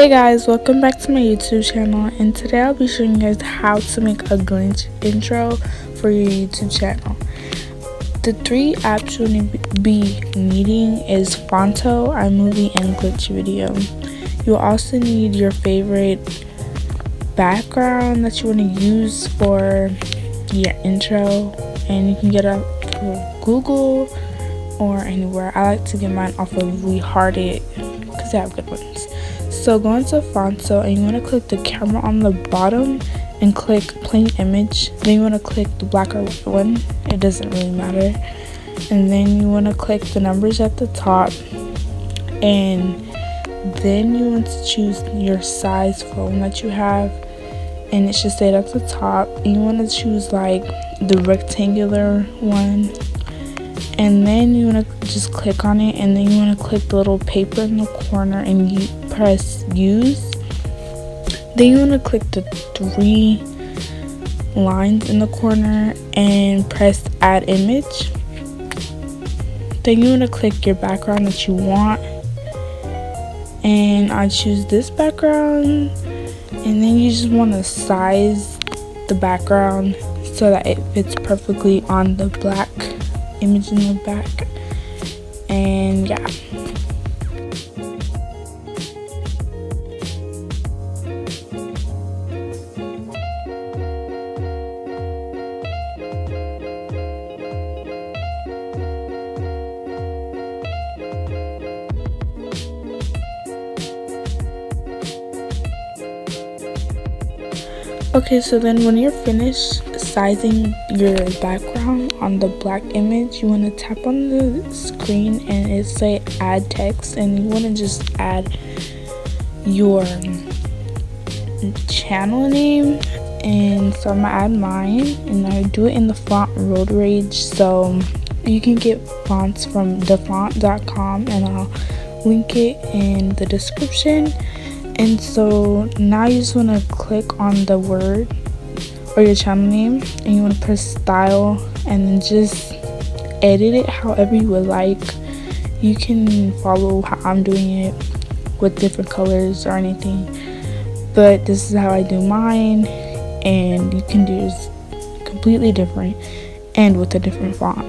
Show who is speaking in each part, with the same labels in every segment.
Speaker 1: Hey guys, welcome back to my YouTube channel, and today I'll be showing you guys how to make a glitch intro for your YouTube channel. The three apps you're going to be needing is Phonto, iMovie, and Glitch Video. You'll also need your favorite background that you want to use for your intro, and you can get it from Google or anywhere. I like to get mine off of Rehearted because they have good ones. So go into Phonto and you want to click the camera on the bottom and click plain image. Then you want to click the black or white one, it doesn't really matter. And then you want to click the numbers at the top, and then you want to choose your size phone that you have, and it should say it at the top. And you want to choose like the rectangular one, and then you want to just click on it, and then you want to click the little paper in the corner and you press use. Then you want to click the three lines in the corner and press add image. Then you want to click your background that you want, and I choose this background, and then you just want to size the background so that it fits perfectly on the black image in the back. And yeah, okay, so then when you're finished sizing your background on the black image, you want to tap on the screen and it say add text, and you want to just add your channel name. And so I'm gonna add mine, and I do it in the font Road Rage. So you can get fonts from thefont.com, and I'll link it in the description. And so now you just want to click on the word or your channel name, and you want to press style and then just edit it however you would like. You can follow how I'm doing it with different colors or anything, but this is how I do mine, and you can do this completely different and with a different font.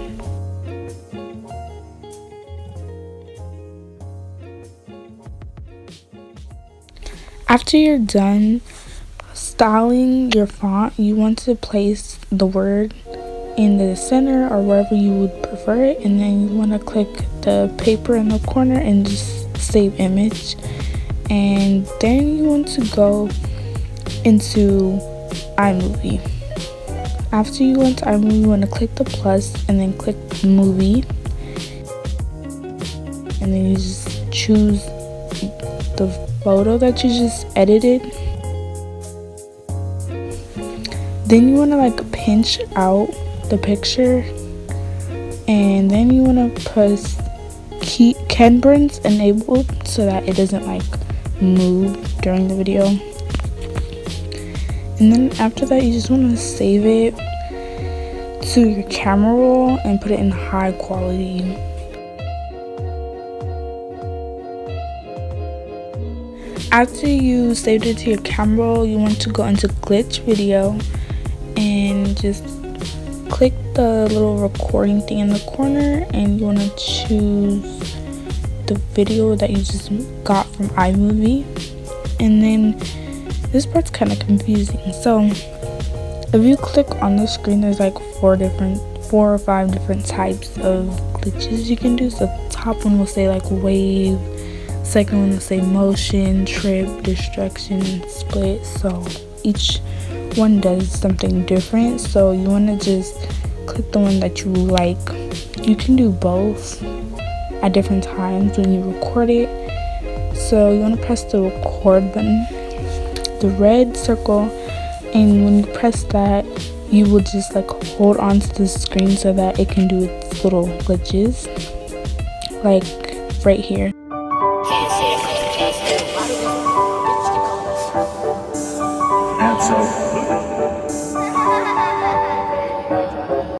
Speaker 1: After you're done styling your font, you want to place the word in the center or wherever you would prefer it, and then you want to click the paper in the corner and just save image. And then you want to go into iMovie. After you go into iMovie, you want to click the plus and then click movie, and then you just choose the photo that you just edited. Then you want to like pinch out the picture, and then you want to press keyframes enabled so that it doesn't like move during the video. And then after that, you just want to save it to your camera roll and put it in high quality. After you saved it to your camera roll, you want to go into Glitch Video and just click the little recording thing in the corner, and you want to choose the video that you just got from iMovie. And then this part's kind of confusing, so if you click on the screen, there's like four or five different types of glitches you can do. So the top one will say like wave, second one will say motion, trip, destruction, split. So each one does something different, so you want to just click the one that you like. You can do both at different times when you record it. So you want to press the record button, the red circle, and when you press that, you will just like hold on to the screen so that it can do its little glitches, like right here.